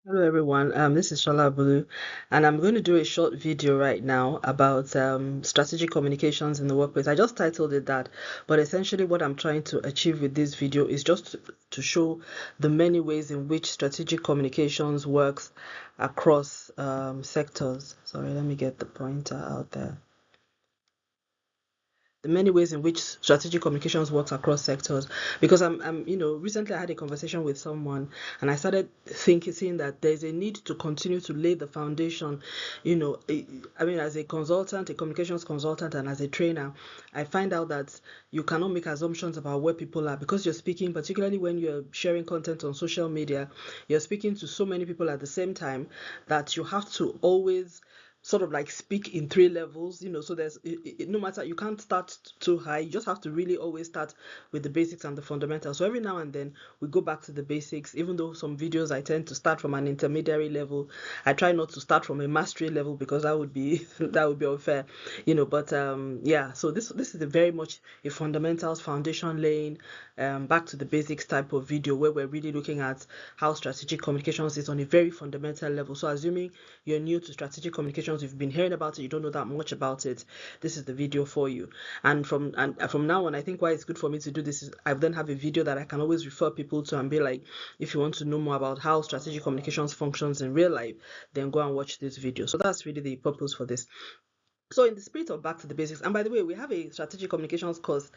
Hello everyone, this is Sola, and I'm going to do a short video right now about strategic communications in the workplace. I just titled it that, but essentially what I'm trying to achieve with this video is just to show the many ways in which strategic communications works across sectors. Sorry, let me get the pointer out there. The many ways in which strategic communications works across sectors, because recently I had a conversation with someone and I started seeing that there's a need to continue to lay the foundation. As a consultant, a communications consultant, and as a trainer, I find out that you cannot make assumptions about where people are, because you're speaking, particularly when you're sharing content on social media, you're speaking to so many people at the same time that you have to always sort of like speak in three levels, so no matter, you can't start too high. You just have to really always start with the basics and the fundamentals. So every now and then we go back to the basics. Even though some videos I tend to start from an intermediary level, I try not to start from a mastery level, because that would be that would be unfair, but yeah, so this is a very much a fundamentals, foundation laying, back to the basics type of video, where we're really looking at how strategic communications is on a very fundamental level. So assuming you're new to strategic communications, you've been hearing about it, you don't know that much about it, this is the video for you. And from now on, I think why it's good for me to do this is I then have a video that I can always refer people to and be like, if you want to know more about how strategic communications functions in real life, then go and watch this video. So that's really the purpose for this. So, in the spirit of back to the basics, and by the way, we have a strategic communications course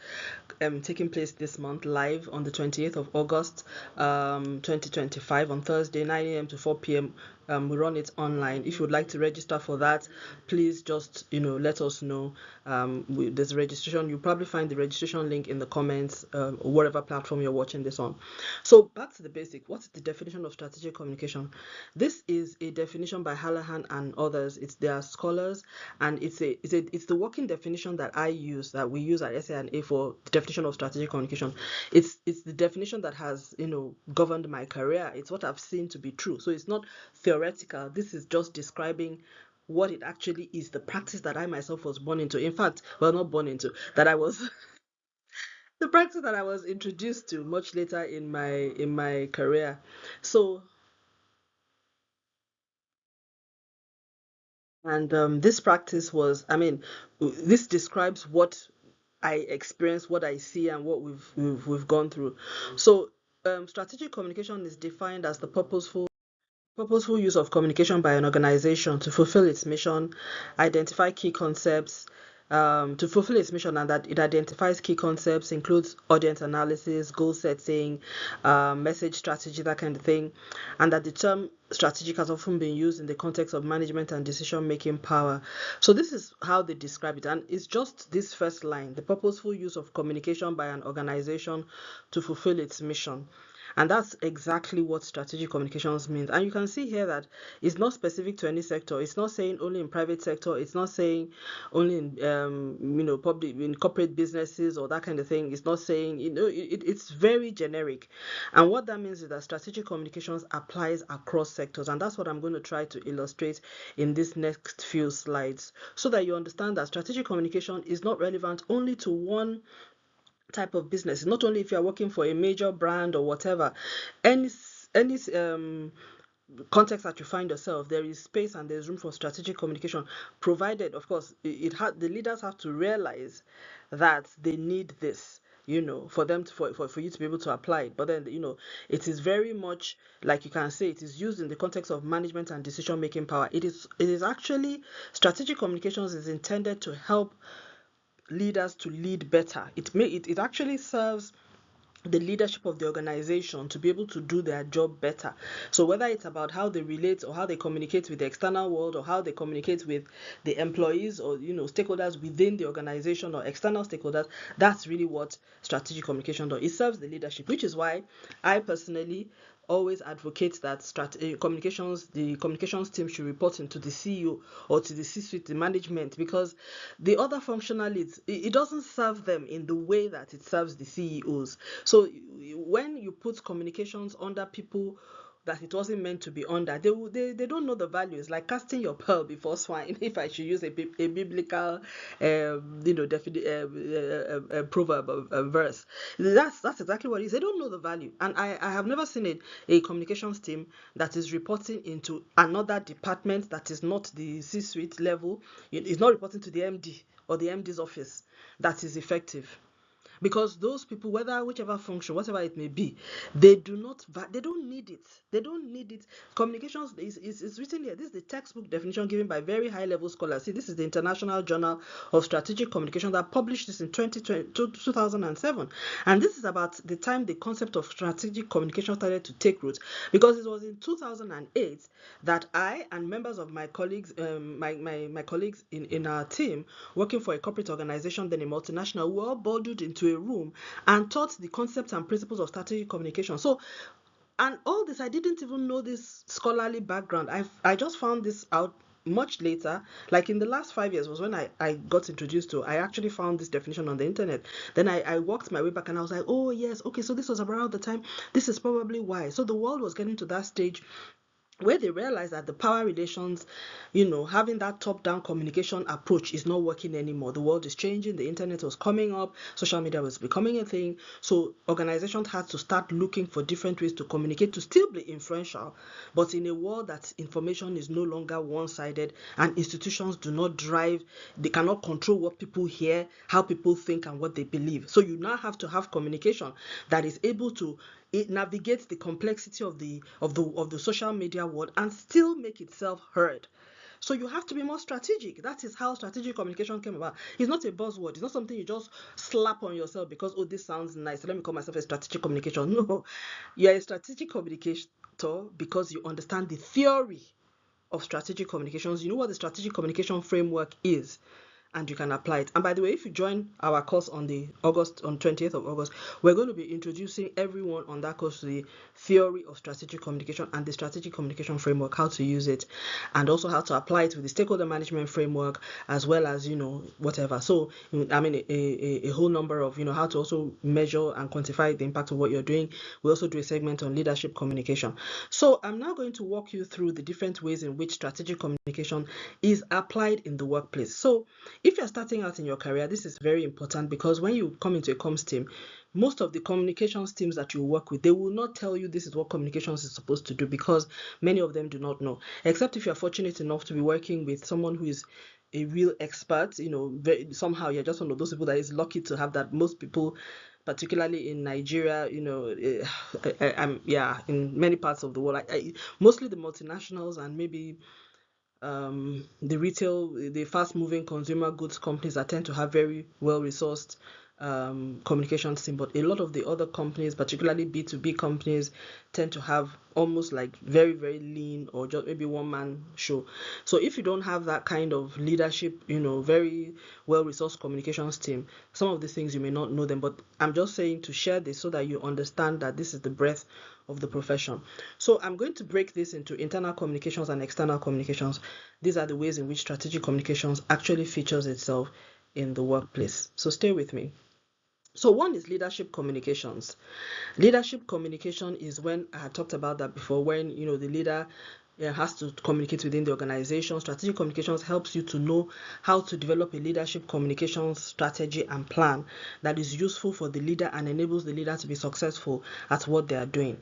taking place this month live on the 28th of August, 2025, on Thursday, 9 a.m. to 4 p.m. We run it online. If you would like to register for that, please just let us know. There's a registration. You'll probably find the registration link in the comments, or whatever platform you're watching this on. So back to the basic. What is the definition of strategic communication? This is a definition by Hallahan and others. It's their scholars, and it's the working definition that we use at SA&A for the definition of strategic communication. It's the definition that has governed my career. It's what I've seen to be true. So it's not theoretical. This is just describing what it actually is, the practice that I myself was born into. In fact, well, not born into, that I was the practice that I was introduced to much later in my career. So, and this practice was, this describes what I experience, what I see, and what we've gone through. So, strategic communication is defined as the purposeful use of communication by an organization to fulfill its mission, identify key concepts, to fulfill its mission, and that it identifies key concepts, includes audience analysis, goal setting, message strategy, that kind of thing, and that the term strategic has often been used in the context of management and decision making power. So this is how they describe it, and it's just this first line: the purposeful use of communication by an organization to fulfill its mission. And that's exactly what strategic communications means. And you can see here that it's not specific to any sector. It's not saying only in private sector. It's not saying only in public, in corporate businesses or that kind of thing. It's not saying it's very generic. And what that means is that strategic communications applies across sectors, and that's what I'm going to try to illustrate in this next few slides, so that you understand that strategic communication is not relevant only to one type of business. Not only if you're working for a major brand or whatever, any context that you find yourself, there is space and there's room for strategic communication, provided, of course, the leaders have to realize that they need this, for them to, for you to be able to apply it. But then, it is very much like, you can say, it is used in the context of management and decision making power. It is actually, strategic communications is intended to help leaders to lead better. It actually serves the leadership of the organization to be able to do their job better. So whether it's about how they relate or how they communicate with the external world, or how they communicate with the employees, or stakeholders within the organization, or external stakeholders, that's really what strategic communication does. It serves the leadership, which is why I personally always advocate that the communications team should report into the CEO or to the C-suite, the management, because the other functional leads, it doesn't serve them in the way that it serves the CEOs. So when you put communications under people that it wasn't meant to be under. They don't know the value. It's like casting your pearl before swine. If I should use a biblical, proverb, verse, that's exactly what it is. They don't know the value, and I have never seen a communications team that is reporting into another department that is not the C-suite level. It's not reporting to the MD or the MD's office that is effective. Because those people, whichever function, whatever it may be, they don't need it. They don't need it. Communications is written here. This is the textbook definition given by very high level scholars. See, this is the International Journal of Strategic Communication that published this in 2007. And this is about the time the concept of strategic communication started to take root, because it was in 2008 that I and members of my colleagues, my colleagues in our team working for a corporate organization, then a multinational, were all bundled into a room and taught the concepts and principles of strategic communication. So, and all this, I didn't even know this scholarly background. I just found this out much later. Like in the last 5 years was when I got introduced to. I actually found this definition on the internet. Then I worked my way back and I was like, oh yes, okay, so this was around the time. This is probably why. So the world was getting to that stage where they realized that the power relations, having that top-down communication approach is not working anymore. The world is changing, the internet was coming up, social media was becoming a thing. So organizations had to start looking for different ways to communicate, to still be influential, but in a world that information is no longer one-sided and institutions they cannot control what people hear, how people think, and what they believe. So you now have to have communication that is able to navigate the complexity of the social media world and still make itself heard. So you have to be more strategic. That is how strategic communication came about. It's not a buzzword. It's not something you just slap on yourself because, oh, this sounds nice, let me call myself a strategic communication. No, you're a strategic communicator because you understand the theory of strategic communications. You know what the strategic communication framework is, and you can apply it. And by the way, if you join our course on 20th of August, we're going to be introducing everyone on that course to the theory of strategic communication and the strategic communication framework, how to use it, and also how to apply it with the stakeholder management framework, as well as, whatever. So, I mean, a whole number of, how to also measure and quantify the impact of what you're doing. We also do a segment on leadership communication. So I'm now going to walk you through the different ways in which strategic communication is applied in the workplace. So if you're starting out in your career, this is very important, because when you come into a comms team, most of the communications teams that you work with, they will not tell you this is what communications is supposed to do, because many of them do not know, except if you're fortunate enough to be working with someone who is a real expert. Somehow you're just one of those people that is lucky to have that. Most people, particularly in Nigeria, in many parts of the world, mostly the multinationals and maybe the retail, the fast-moving consumer goods companies that tend to have very well-resourced communications team, but a lot of the other companies, particularly B2B companies, tend to have almost like very, very lean or just maybe one-man show. So if you don't have that kind of leadership, very well-resourced communications team, some of these things you may not know them, but I'm just saying to share this so that you understand that this is the breadth of the profession. So I'm going to break this into internal communications and external communications. These are the ways in which strategic communications actually features itself in the workplace. So stay with me. So one is leadership communications. Leadership communication is when I had talked about that before, when the leader has to communicate within the organization. Strategic communications helps you to know how to develop a leadership communications strategy and plan that is useful for the leader and enables the leader to be successful at what they are doing.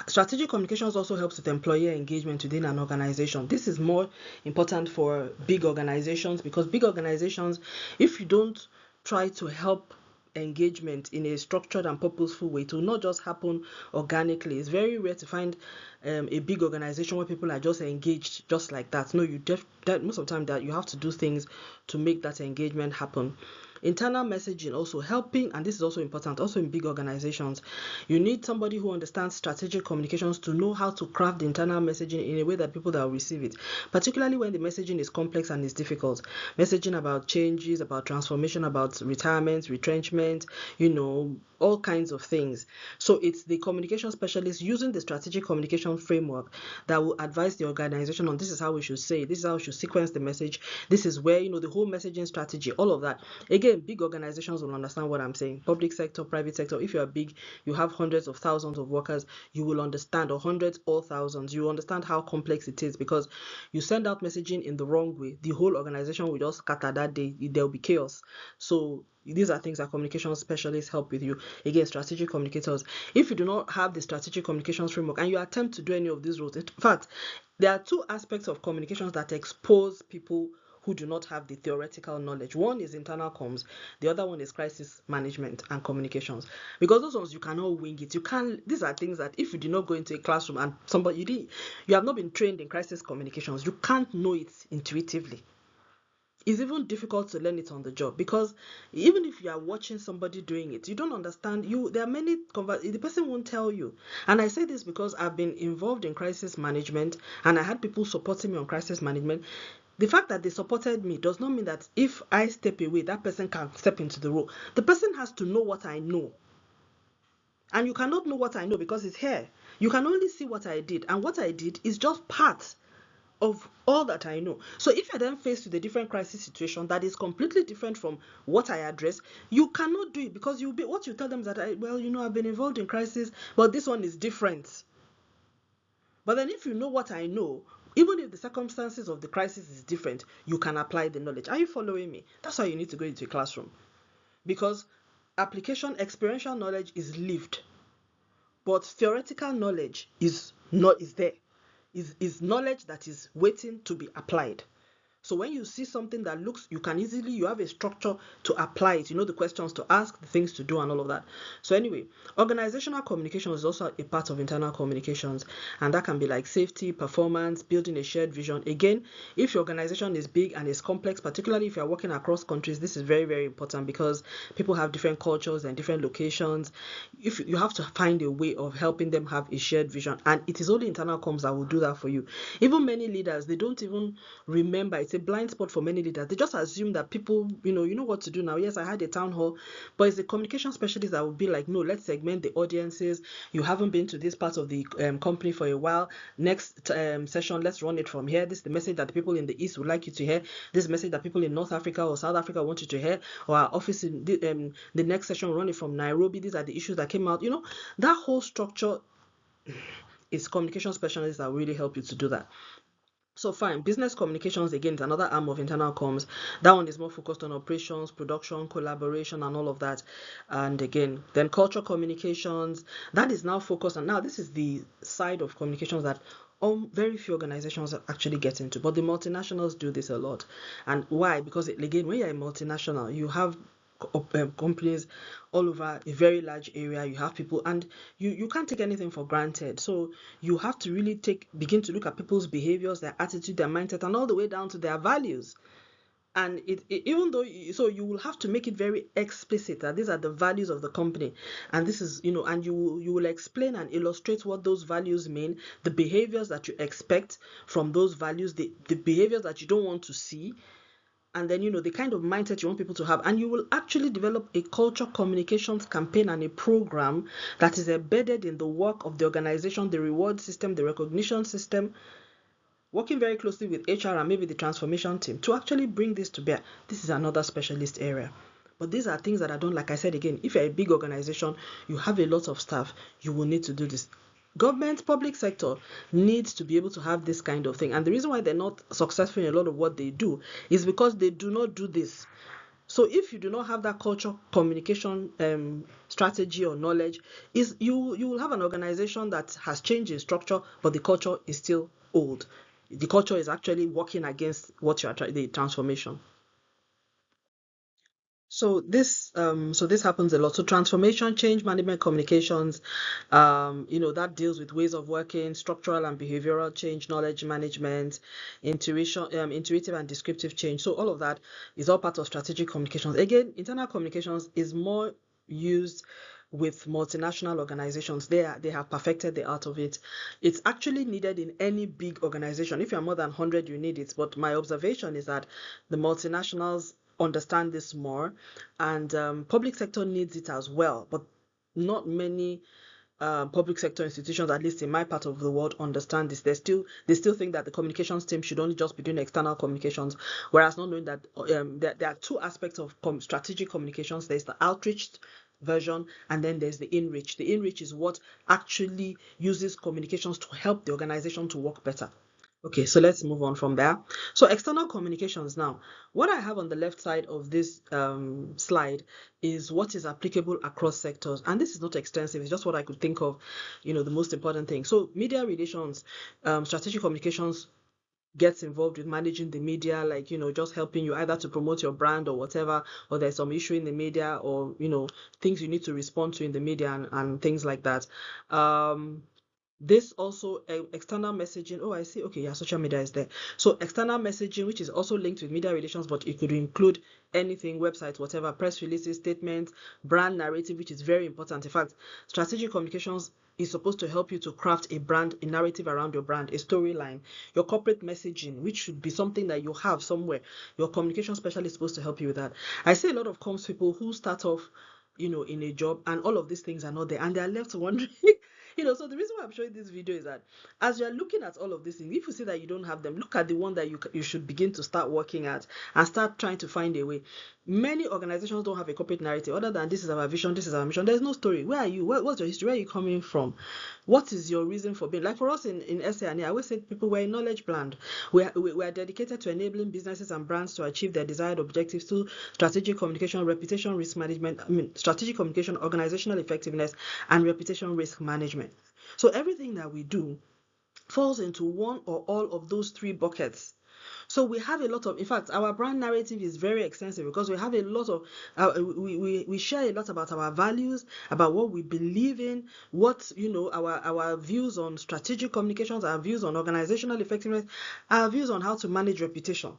Strategic communications also helps with employee engagement within an organization. This is more important for big organizations, because big organizations, if you don't try to help engagement in a structured and purposeful way, it will not just happen organically. It's very rare to find a big organization where people are just engaged just like that. No, most of the time that you have to do things to make that engagement happen. Internal messaging also helping, and this is also important, also in big organizations. You need somebody who understands strategic communications to know how to craft the internal messaging in a way that people that will receive it, particularly when the messaging is complex and is difficult. Messaging about changes, about transformation, about retirement, retrenchment, all kinds of things. So it's the communication specialist using the strategic communication framework that will advise the organization on this is how we should say it, this is how we should sequence the message, this is where, the whole messaging strategy, all of that. Again, big organizations will understand what I'm saying. Public sector, private sector, if you are big, you have hundreds of thousands of workers, you will understand, or hundreds or thousands, you understand how complex it is, because you send out messaging in the wrong way, the whole organization will just scatter that day, there'll be chaos. So these are things that communication specialists help with you. Again, strategic communicators. If you do not have the strategic communications framework and you attempt to do any of these roles, in fact, there are two aspects of communications that expose people who do not have the theoretical knowledge. One is internal comms, the other one is crisis management and communications. Because those ones you cannot wing it. You can't. These are things that if you do not go into a classroom and you have not been trained in crisis communications, you can't know it intuitively. It's even difficult to learn it on the job, because even if you are watching somebody doing it, you don't understand. There are many the person won't tell you. And I say this because I've been involved in crisis management and I had people supporting me on crisis management. The fact that they supported me does not mean that if I step away, that person can step into the role. The person has to know what I know. And you cannot know what I know because it's here. You can only see what I did. And what I did is just part of all that I know. So if you're then faced with a different crisis situation that is completely different from what I address, you cannot do it, because what you tell them is that I've been involved in crisis, but this one is different. But then if you know what I know, even if the circumstances of the crisis is different, you can apply the knowledge. Are you following me? That's why you need to go into a classroom, because experiential knowledge is lived, but theoretical knowledge is there. Is knowledge that is waiting to be applied. So when you see something that you have a structure to apply it, you know the questions to ask, the things to do, and all of that. So anyway, organizational communication is also a part of internal communications, and that can be like safety, performance, building a shared vision. Again, if your organization is big and is complex, particularly if you're working across countries, this is very, very important, because people have different cultures and different locations. If you have to find a way of helping them have a shared vision, and it is only internal comms that will do that for you. Even many leaders, they don't even remember. It's a blind spot for many leaders. They just assume that people, you know what to do now. Yes, I had a town hall, but it's a communication specialist that will be like, no, let's segment the audiences. You haven't been to this part of the company for a while. Next session, let's run it from here. This is the message that the people in the East would like you to hear. This is the message that people in North Africa or South Africa want you to hear. Or our office in the next session, run it from Nairobi. These are the issues that came out. That whole structure is communication specialists that really help you to do that. So fine, business communications again is another arm of internal comms. That one is more focused on operations, production, collaboration, and all of that. And again, then culture communications, that is now focused on. Now this is the side of communications that very few organizations actually get into, but the multinationals do this a lot. And why? Because again, when you're a multinational, you have companies all over a very large area. You have people, and you can't take anything for granted. So you have to really begin to look at people's behaviors, their attitude, their mindset, and all the way down to their values. And even though you will have to make it very explicit that these are the values of the company, and this is and you will explain and illustrate what those values mean, the behaviors that you expect from those values, the behaviors that you don't want to see, and then the kind of mindset you want people to have. And you will actually develop a culture communications campaign and a program that is embedded in the work of the organization, the reward system, the recognition system, working very closely with HR and maybe the transformation team to actually bring this to bear. This is another specialist area. But these are things that I don't, like I said again, if you're a big organization, you have a lot of staff, you will need to do this. Government, public sector needs to be able to have this kind of thing. And the reason why they're not successful in a lot of what they do is because they do not do this. So if you do not have that culture communication strategy or knowledge, you will have an organization that has changed in structure, but the culture is still old. The culture is actually working against what you are trying, the transformation. So this happens a lot. So transformation, change management, communications, that deals with ways of working, structural and behavioral change, knowledge management, intuitive and descriptive change. So all of that is all part of strategic communications. Again, internal communications is more used with multinational organizations. They have perfected the art of it. It's actually needed in any big organization. If you're more than 100, you need it. But my observation is that the multinationals understand this more, and public sector needs it as well. But not many public sector institutions, at least in my part of the world, understand this. They still think that the communications team should only just be doing external communications, whereas not knowing that there are two aspects of strategic communications. There's the outreach version, and then there's the inreach. The inreach is what actually uses communications to help the organization to work better. Okay, so let's move on from there. So external communications now. What I have on the left side of this slide is what is applicable across sectors. And this is not extensive, it's just what I could think of, the most important thing. So media relations, strategic communications gets involved with managing the media, like, just helping you either to promote your brand or whatever, or there's some issue in the media, or, things you need to respond to in the media, and things like that. This also external messaging. Oh, I see. Okay, yeah, social media is there. So external messaging, which is also linked with media relations, but it could include anything, websites, whatever, press releases, statements, brand narrative, which is very important. In fact, strategic communications is supposed to help you to craft a brand, a narrative around your brand, a storyline, your corporate messaging, which should be something that you have somewhere. Your communication specialist is supposed to help you with that. I see a lot of comms people who start off, in a job, and all of these things are not there, and they're left wondering. So the reason why I'm showing this video is that as you're looking at all of these things, if you see that you don't have them, look at the one that you should begin to start working at and start trying to find a way. Many organizations don't have a corporate narrative other than this is our vision, this is our mission. There's no story. Where are you? What's your history? Where are you coming from? What is your reason for being? Like for us in SA&E, I always say people, we're a knowledge brand. We are dedicated to enabling businesses and brands to achieve their desired objectives through strategic communication, reputation risk management, strategic communication, organizational effectiveness, and reputation risk management. So everything that we do falls into one or all of those three buckets. So we have a lot of, in fact, our brand narrative is very extensive because we have a lot of, we share a lot about our values, about what we believe in, what, our views on strategic communications, our views on organizational effectiveness, our views on how to manage reputation.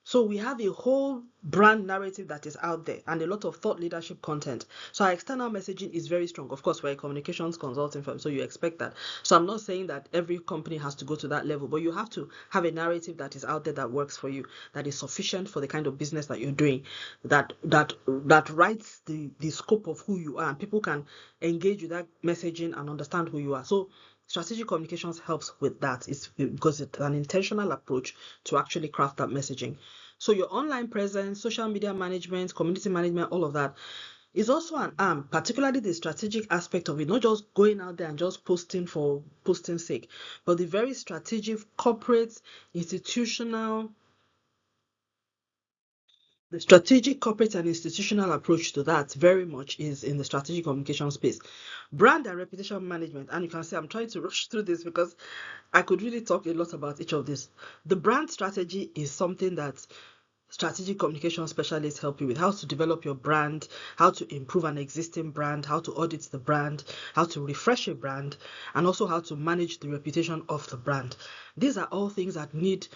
So we have a whole brand narrative that is out there and a lot of thought leadership content. So our external messaging is very strong. Of course, we're a communications consulting firm, so you expect that. So I'm not saying that every company has to go to that level, but you have to have a narrative that is out there that works for you, that is sufficient for the kind of business that you're doing, that writes the scope of who you are, and people can engage with that messaging and understand who you are. So strategic communications helps with that. It's because it's an intentional approach to actually craft that messaging. So your online presence, social media management, community management, all of that is also an arm, particularly the strategic aspect of it, not just going out there and just posting for posting's sake, but the very strategic corporate, institutional, the strategic, corporate, and institutional approach to that very much is in the strategic communication space. Brand and reputation management, and you can see I'm trying to rush through this because I could really talk a lot about each of this. The brand strategy is something that strategic communication specialists help you with: how to develop your brand, how to improve an existing brand, how to audit the brand, how to refresh a brand, and also how to manage the reputation of the brand. These are all things that need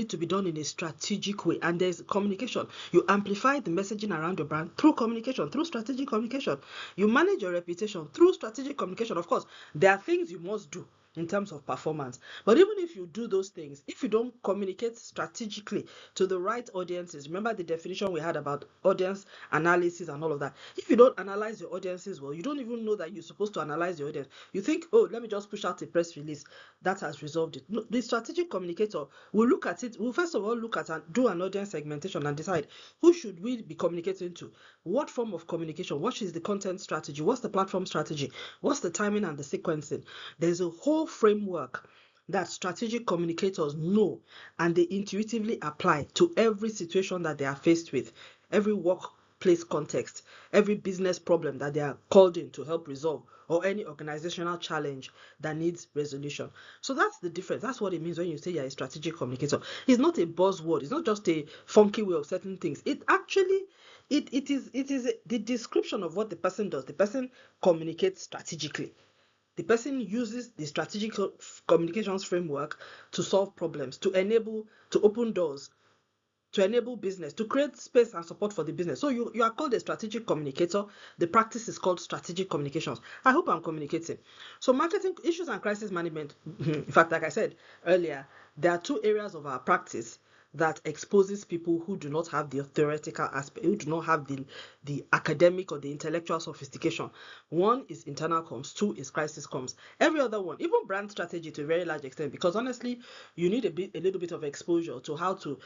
to be done in a strategic way. And there's communication. You amplify the messaging around your brand through communication, through strategic communication. You manage your reputation through strategic communication. Of course, there are things you must do in terms of performance. But even if you do those things, if you don't communicate strategically to the right audiences, remember the definition we had about audience analysis and all of that. If you don't analyze your audiences well, you don't even know that you're supposed to analyze your audience. You think, oh, let me just push out a press release. That has resolved it. No, the strategic communicator will look at it. We'll first of all look at and do an audience segmentation and decide who should we be communicating to, what form of communication, what is the content strategy, what's the platform strategy, what's the timing and the sequencing. There's a whole framework that strategic communicators know and they intuitively apply to every situation that they are faced with, every workplace context, every business problem that they are called in to help resolve, or any organizational challenge that needs resolution. So that's the difference. That's what it means when you say you're a strategic communicator. It's not a buzzword. It's not just a funky way of setting things. It actually it is the description of what the person does. The person communicates strategically. The person uses the strategic communications framework to solve problems, to enable, to open doors, to enable business, to create space and support for the business. So you are called a strategic communicator. The practice is called strategic communications. I hope I'm communicating. So marketing issues and crisis management, in fact, like I said earlier, there are two areas of our practice that exposes people who do not have the theoretical aspect, who do not have the academic or the intellectual sophistication. One is internal comms, two is crisis comms. Every other one, even brand strategy to a very large extent, because honestly, you need a little bit of exposure to how to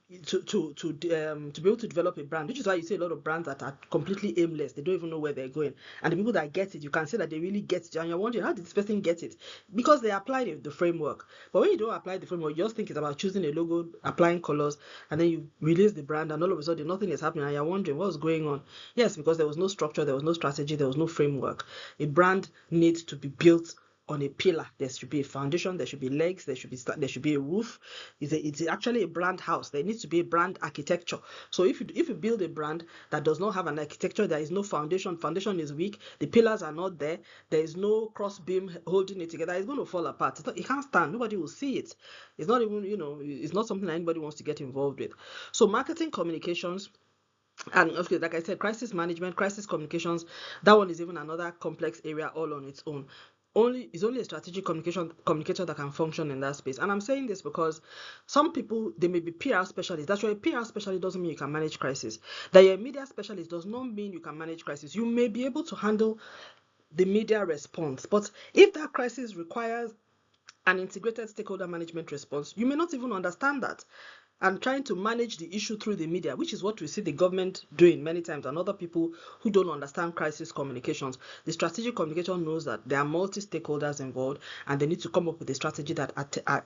be able to develop a brand, which is why you see a lot of brands that are completely aimless. They don't even know where they're going, and the people that get it, you can see that they really get it, and you're wondering, how did this person get it? Because they applied the framework. But when you don't apply the framework, you just think it's about choosing a logo, applying colors, and then you release the brand, and all of a sudden nothing is happening, and you're wondering what's going on. Yes, because there was no structure, there was no strategy, there was no framework. A brand needs to be built on a pillar. There should be a foundation, there should be legs, there should be a roof. It's actually a brand house. There needs to be a brand architecture. So if you build a brand that does not have an architecture, there is no foundation is weak, the pillars are not there, there is no cross beam holding it together, it's going to fall apart. It can't stand. Nobody will see it. It's not even, it's not something that anybody wants to get involved with. So marketing communications, and okay, like I said, crisis management, crisis communications, that one is even another complex area all on its own. It's only a strategic communicator that can function in that space. And I'm saying this because some people, they may be PR specialists. That's why a PR specialist doesn't mean you can manage crisis. That you're a media specialist does not mean you can manage crisis. You may be able to handle the media response, but if that crisis requires an integrated stakeholder management response, you may not even understand that. And trying to manage the issue through the media, which is what we see the government doing many times, and other people who don't understand crisis communications. The strategic communication knows that there are multi-stakeholders involved, and they need to come up with a strategy that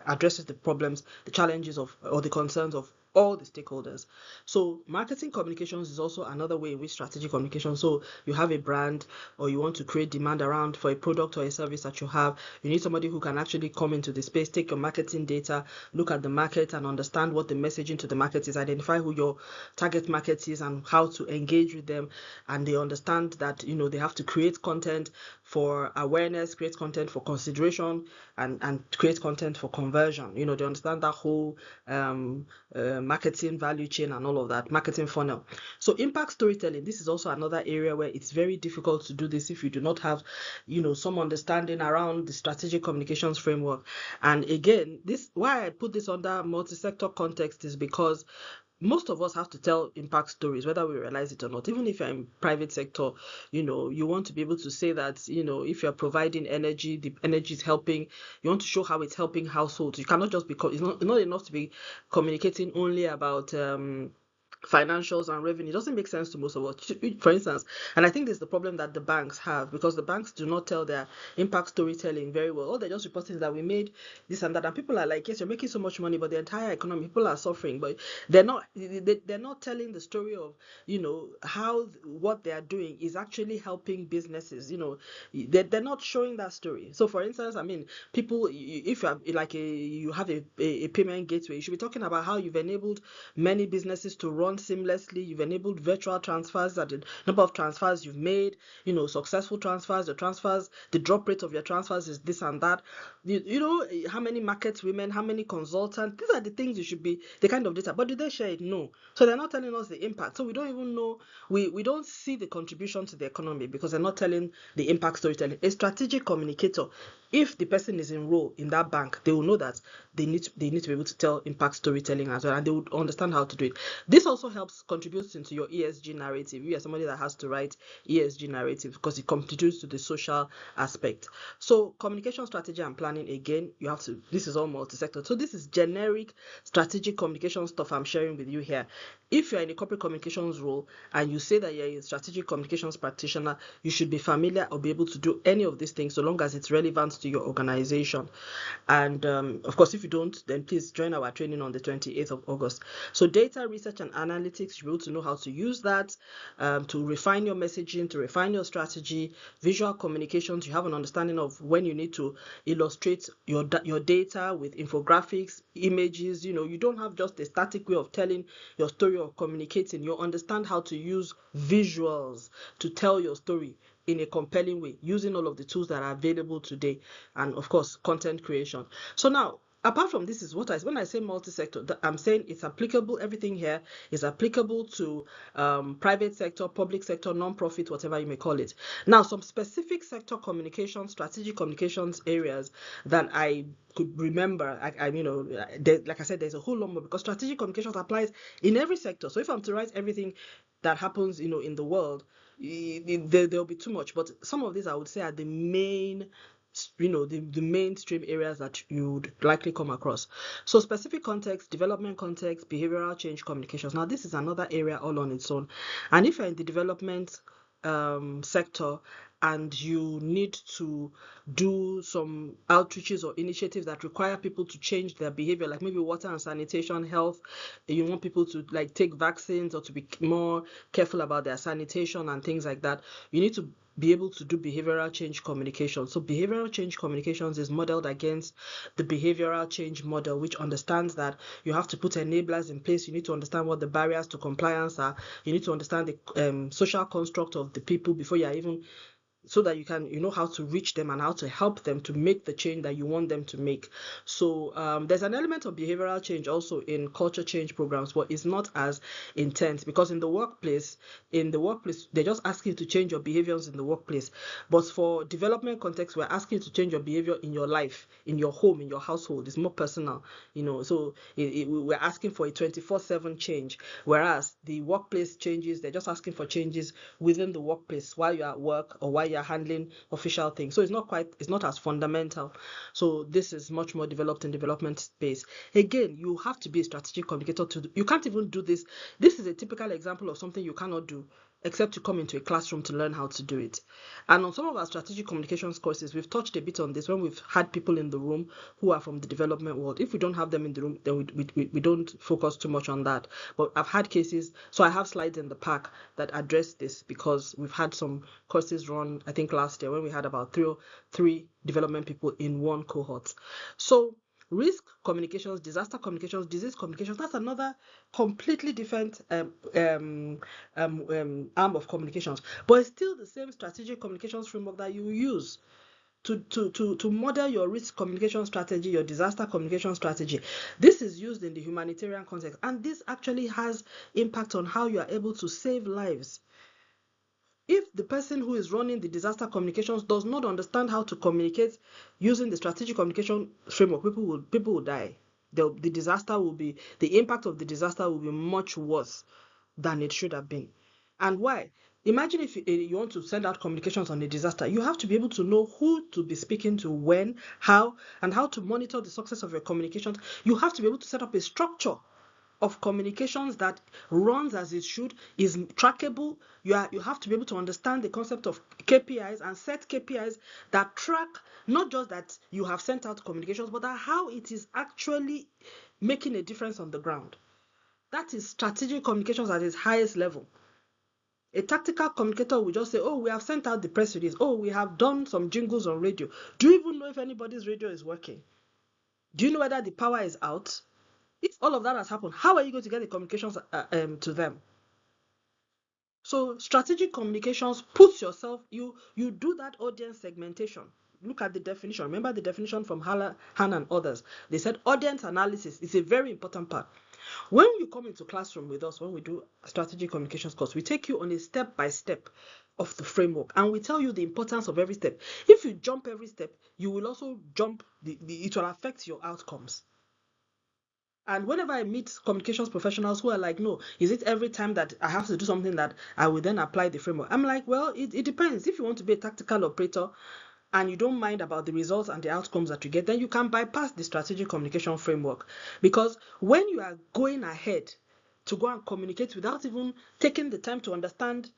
addresses the problems, the challenges or the concerns of all the stakeholders. So marketing communications is also another way in which strategic communication. So you have a brand, or you want to create demand around for a product or a service that you have. You need somebody who can actually come into the space, take your marketing data, look at the market and understand what the messaging to the market is, identify who your target market is and how to engage with them. And they understand that they have to create content for awareness, create content for consideration, and create content for conversion. They understand that whole marketing value chain and all of that, marketing funnel. So impact storytelling, this is also another area where it's very difficult to do this if you do not have some understanding around the strategic communications framework. And again, this why I put this under multi-sector context is because most of us have to tell impact stories, whether we realize it or not. Even if you're in private sector, you want to be able to say that, if you're providing energy, the energy is helping. You want to show how it's helping households. You cannot just it's not enough to be communicating only about financials and revenue. It doesn't make sense to most of us, for instance. And I think this is the problem that the banks have, because the banks do not tell their impact storytelling very well. All they're just reporting is that we made this and that, and people are like, yes, you're making so much money, but the entire economy, people are suffering. But they're not telling the story of how what they are doing is actually helping businesses. They're not showing that story. So for instance, I mean, people, if you have you have a payment gateway, you should be talking about how you've enabled many businesses to run seamlessly. You've enabled virtual transfers, that the number of transfers you've made, successful transfers, the drop rate of your transfers is this and that. How many market women, how many consultants. These are the things you should be, the kind of data. But do they share it? No. So they're not telling us the impact. So we don't even know, we don't see the contribution to the economy because they're not telling the impact storytelling. A strategic communicator, if the person is enrolled in that bank, they will know that they need to be able to tell impact storytelling as well, and they would understand how to do it. This also contributes into your ESG narrative. You are somebody that has to write ESG narrative because it contributes to the social aspect. So communication strategy and planning, again, this is all multi-sector. So this is generic strategic communication stuff I'm sharing with you here. If you're in a corporate communications role and you say that you're a strategic communications practitioner, you should be familiar or be able to do any of these things so long as it's relevant to your organization. And of course, if you don't, then please join our training on the 28th of August. So data research and analytics, you're able to know how to use that to refine your messaging, to refine your strategy. Visual communications, you have an understanding of when you need to illustrate your data with infographics, images. You don't have just a static way of telling your story or communicating. You understand how to use visuals to tell your story in a compelling way, using all of the tools that are available today, and of course content creation. So now apart from this is when I say multi-sector, I'm saying it's applicable. Everything here is applicable to private sector, public sector, non-profit, whatever you may call it. Now, some specific sector communications, strategic communications areas that I could remember, like I said, there's a whole lot more, because strategic communications applies in every sector. So if I'm to write everything that happens, in the world, there'll be too much. But some of these I would say are the main, the mainstream areas that you would likely come across. So specific context, development context, behavioral change communications. Now this is another area all on its own. And if you're in the development sector and you need to do some outreaches or initiatives that require people to change their behavior, like maybe water and sanitation, health, you want people to like take vaccines or to be more careful about their sanitation and things like that, you need to be able to do behavioral change communication. So behavioral change communications is modeled against the behavioral change model, which understands that you have to put enablers in place. You need to understand what the barriers to compliance are. You need to understand the social construct of the people before you are even, so that you know how to reach them and how to help them to make the change that you want them to make. So there's an element of behavioral change also in culture change programs, but it's not as intense, because in the workplace, they're just asking you to change your behaviors in the workplace. But for development context, we're asking you to change your behavior in your life, in your home, in your household. It's more personal, so we're asking for a 24/7 change, whereas the workplace changes, they're just asking for changes within the workplace while you're at work or while you're handling official things. So it's not as fundamental. So this is much more developed in development space. Again, you have to be a strategic communicator you can't even do this. This is a typical example of something you cannot do except to come into a classroom to learn how to do it. And on some of our strategic communications courses, we've touched a bit on this when we've had people in the room who are from the development world. If we don't have them in the room, then we don't focus too much on that. But I've had cases, so I have slides in the pack that address this, because we've had some courses run, I think last year, when we had about three development people in one cohort. So risk communications, disaster communications, disease communications, that's another completely different arm of communications, but it's still the same strategic communications framework that you use to model your risk communication strategy, your disaster communication strategy. This is used in the humanitarian context, and this actually has impact on how you are able to save lives. If the person who is running the disaster communications does not understand how to communicate using the strategic communication framework, people will die. The impact of the disaster will be much worse than it should have been. And why? Imagine if you want to send out communications on a disaster, you have to be able to know who to be speaking to, when, how, and how to monitor the success of your communications. You have to be able to set up a structure of communications that runs as it should, is trackable. You have to be able to understand the concept of KPIs and set KPIs that track not just that you have sent out communications, but that how it is actually making a difference on the ground. That is strategic communications at its highest level. A tactical communicator will just say, oh, we have sent out the press release. Oh, we have done some jingles on radio. Do you even know if anybody's radio is working? Do you know whether the power is out? If all of that has happened, how are you going to get the communications to them? So strategic communications puts yourself, you do that audience segmentation. Look at the definition. Remember the definition from Han and others. They said audience analysis is a very important part. When you come into classroom with us, when we do strategic communications course, we take you on a step-by-step of the framework, and we tell you the importance of every step. If you jump every step, you will also jump, it will affect your outcomes. And whenever I meet communications professionals who are like, no, is it every time that I have to do something that I will then apply the framework? I'm like, well, it depends. If you want to be a tactical operator and you don't mind about the results and the outcomes that you get, then you can bypass the strategic communication framework. Because when you are going ahead to go and communicate without even taking the time to understand,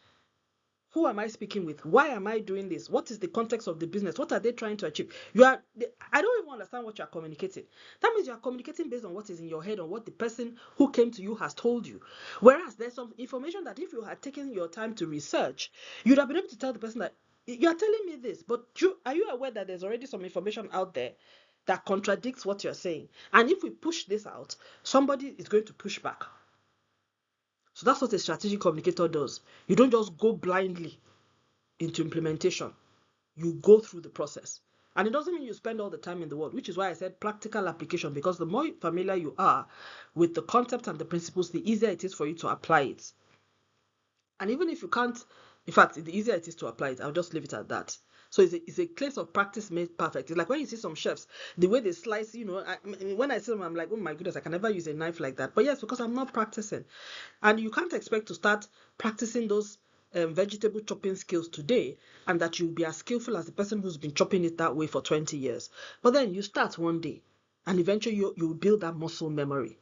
who am I speaking with? Why am I doing this? What is the context of the business? What are they trying to achieve? I don't even understand what you are communicating. That means you are communicating based on what is in your head, on what the person who came to you has told you. Whereas there's some information that if you had taken your time to research, you'd have been able to tell the person that you are telling me this, but are you aware that there's already some information out there that contradicts what you're saying? And if we push this out, somebody is going to push back. So that's what a strategic communicator does. You don't just go blindly into implementation. You go through the process. And it doesn't mean you spend all the time in the world, which is why I said practical application, because the more familiar you are with the concepts and the principles, the easier it is for you to apply it. And even if you can't, in fact, the easier it is to apply it, I'll just leave it at that. So it's a case of practice made perfect. It's like when you see some chefs, the way they slice, when I see them, I'm like, oh my goodness, I can never use a knife like that. But yes, because I'm not practicing. And you can't expect to start practicing those vegetable chopping skills today and that you'll be as skillful as the person who's been chopping it that way for 20 years. But then you start one day and eventually you'll build that muscle memory.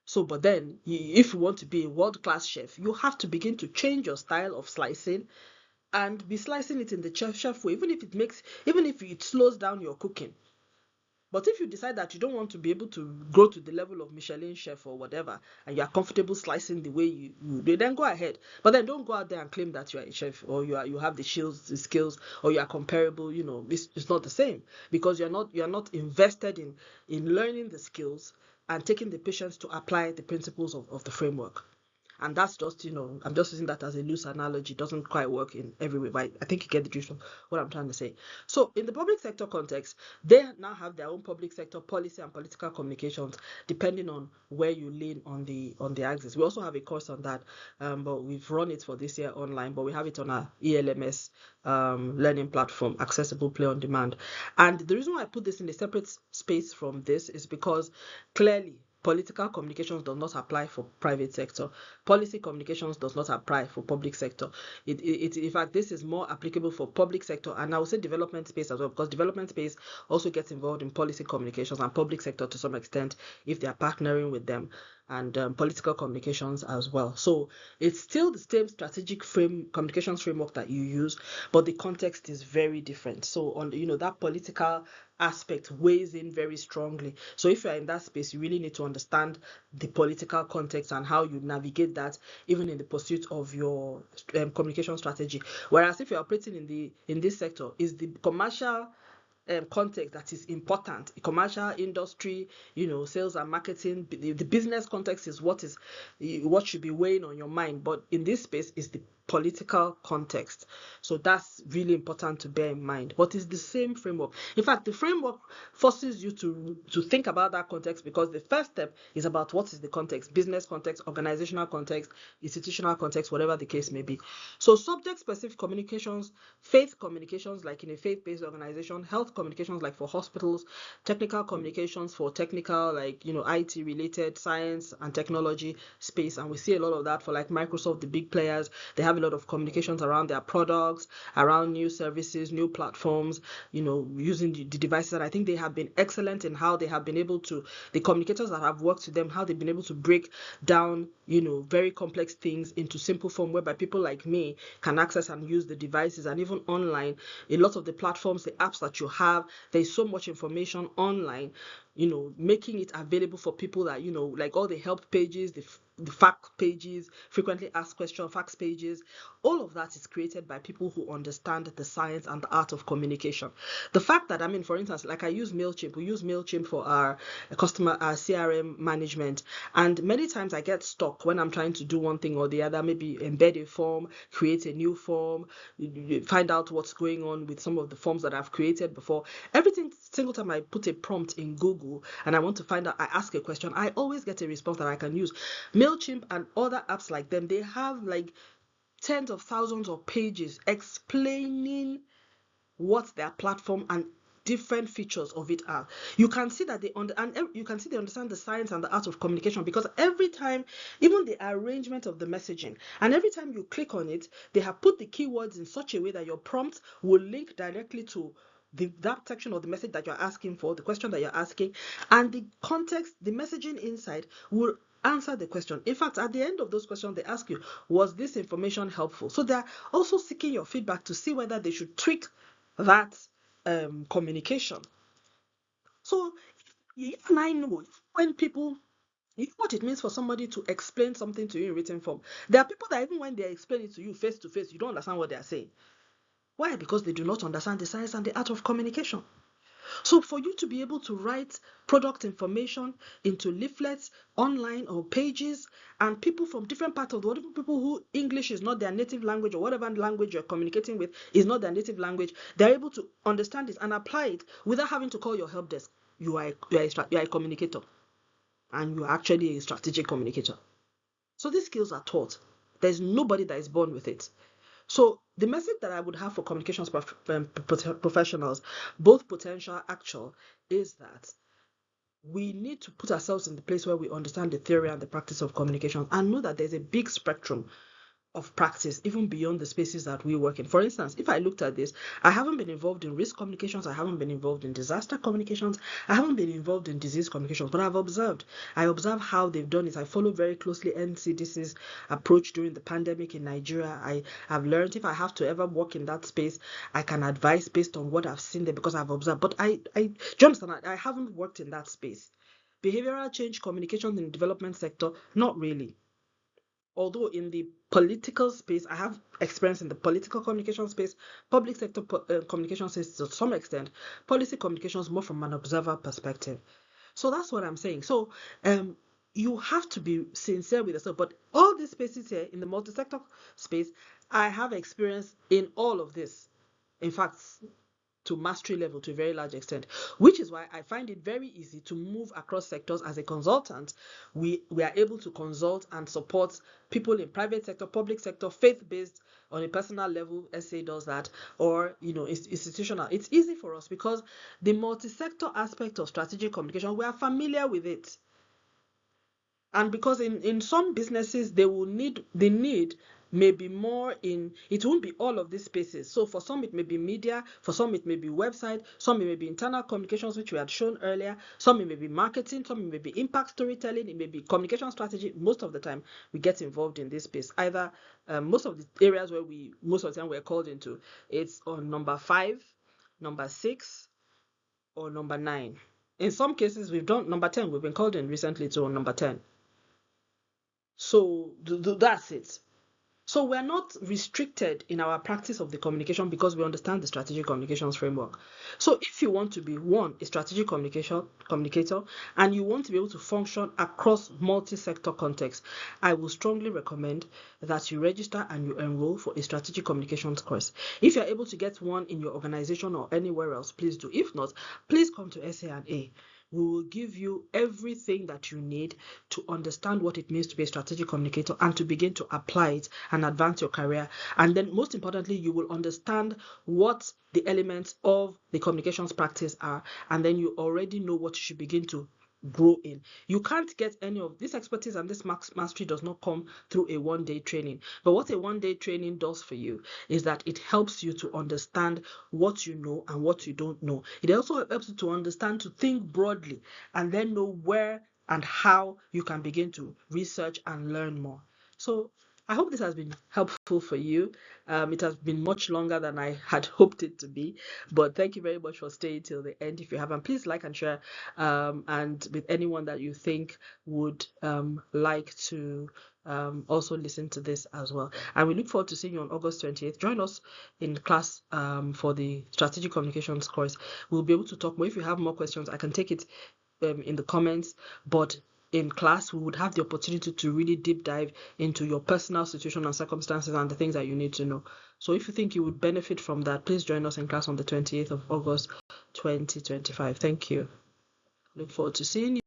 So, but then if you want to be a world-class chef, you have to begin to change your style of slicing and be slicing it in the chef way, even if it slows down your cooking. But if you decide that you don't want to be able to grow to the level of Michelin chef or whatever, and you are comfortable slicing the way you do, then go ahead. But then don't go out there and claim that you are a chef or you have the skills, or you are comparable. It's not the same, because you're not invested in learning the skills and taking the patience to apply the principles of the framework. And that's just, I'm just using that as a loose analogy. It doesn't quite work in every way, but I think you get the gist of what I'm trying to say. So in the public sector context, they now have their own public sector policy and political communications, depending on where you lean on the axis. We also have a course on that, but we've run it for this year online, but we have it on our ELMS learning platform, accessible play on demand. And the reason why I put this in a separate space from this is because clearly political communications does not apply for private sector. Policy communications does not apply for public sector. In fact, this is more applicable for public sector, and I would say development space as well, because development space also gets involved in policy communications, and public sector to some extent if they are partnering with them, and political communications as well. So it's still the same strategic communications framework that you use, but the context is very different. So on that political aspect weighs in very strongly. So if you're in that space, you really need to understand the political context and how you navigate that, even in the pursuit of your communication strategy. Whereas if you're operating in this sector, is the commercial context that is important. Commercial industry, sales and marketing, the business context is what should be weighing on your mind. But in this space is the political context. So that's really important to bear in mind. But it's the same framework. In fact, the framework forces you to think about that context, because the first step is about what is the context: business context, organizational context, institutional context, whatever the case may be. So subject-specific communications, faith communications like in a faith-based organization, health communications like for hospitals, technical communications for technical, like IT related, science and technology space. And we see a lot of that for like Microsoft, the big players. They have a lot of communications around their products, around new services, new platforms, using the devices. And I think they have been excellent in how they have been able to, the communicators that have worked with them, how they've been able to break down very complex things into simple form, whereby people like me can access and use the devices. And even online, a lot of the platforms, the apps that you have, there's so much information online, making it available for people that, like all the help pages, the fact pages, frequently asked question facts pages, all of that is created by people who understand the science and the art of communication. The fact that, for instance, like I use MailChimp, we use MailChimp for our our CRM management, and many times I get stuck when I'm trying to do one thing or the other, maybe embed a form, create a new form, find out what's going on with some of the forms that I've created before. Every single time I put a prompt in Google and I want to find out, I ask a question, I always get a response that I can use. MailChimp and other apps like them, they have like tens of thousands of pages explaining what their platform and different features of it are. You can see that they understand the science and the art of communication, because every time, even the arrangement of the messaging, and every time you click on it, they have put the keywords in such a way that your prompt will link directly to that section of the message that you're asking for, the question that you're asking, and the context, the messaging inside will answer the question. In fact, at the end of those questions, they ask you, was this information helpful? So they're also seeking your feedback to see whether they should tweak that communication. So you and I know when people, what it means for somebody to explain something to you in written form. There are people that even when they explain it to you face to face, you don't understand what they are saying. Why? Because they do not understand the science and the art of communication. So for you to be able to write product information into leaflets, online or pages, and people from different parts of the world, even people who English is not their native language or whatever language you're communicating with is not their native language, they're able to understand it and apply it without having to call your help desk. You are a communicator, and you are actually a strategic communicator. So these skills are taught. There's nobody that is born with it. So the message that I would have for communications professionals, both potential, actual, is that we need to put ourselves in the place where we understand the theory and the practice of communication and know that there's a big spectrum of practice, even beyond the spaces that we work in. For instance, if I looked at this, I haven't been involved in risk communications, I haven't been involved in disaster communications, I haven't been involved in disease communications, but I've observed. I observe how they've done it. I follow very closely NCDC's approach during the pandemic in Nigeria. I have learned if I have to ever work in that space, I can advise based on what I've seen there because I've observed. But do you understand? I haven't worked in that space. Behavioral change communications in the development sector, not really. Although in the political space, I have experience in the political communication space, public sector communication space to some extent, policy communications more from an observer perspective. So that's what I'm saying. So you have to be sincere with yourself. But all these spaces here in the multi-sector space, I have experience in all of this. In fact, to mastery level to a very large extent, which is why I find it very easy to move across sectors as a consultant. We are able to consult and support people in private sector, public sector, faith-based, on a personal level. SA does that, or institutional. It's easy for us because the multi-sector aspect of strategic communication, we are familiar with it. And because in some businesses the need may be more in, it won't be all of these spaces. So for some it may be media, for some it may be website, some it may be internal communications, which we had shown earlier, some it may be marketing, some it may be impact storytelling, it may be communication strategy. Most of the time we get involved in this space. Either most of the areas where most of the time we're called into, it's on number 5, number 6, or number 9. In some cases we've done number 10, we've been called in recently to number 10. So that's it. So we're not restricted in our practice of the communication because we understand the strategic communications framework. So if you want to be a strategic communicator, and you want to be able to function across multi-sector contexts, I will strongly recommend that you register and you enroll for a strategic communications course. If you're able to get one in your organization or anywhere else, please do. If not, please come to SA&A. We will give you everything that you need to understand what it means to be a strategic communicator and to begin to apply it and advance your career. And then most importantly, you will understand what the elements of the communications practice are, and then you already know what you should begin to grow in. You can't get any of this expertise, and this mastery does not come through a one-day training. But what a one-day training does for you is that it helps you to understand what you know and what you don't know. It also helps you to understand, to think broadly, and then know where and how you can begin to research and learn more. So I hope this has been helpful for you. It has been much longer than I had hoped it to be, but thank you very much for staying till the end. If you haven't, please like and share, and with anyone that you think would like to also listen to this as well. And we look forward to seeing you on August 28th. Join us in class for the strategic communications course. We'll be able to talk more. If you have more questions, I can take it in the comments, but in class we would have the opportunity to really deep dive into your personal situation and circumstances and the things that you need to know. So if you think you would benefit from that, please join us in class on the 28th of August 2025. Thank you. Look forward to seeing you.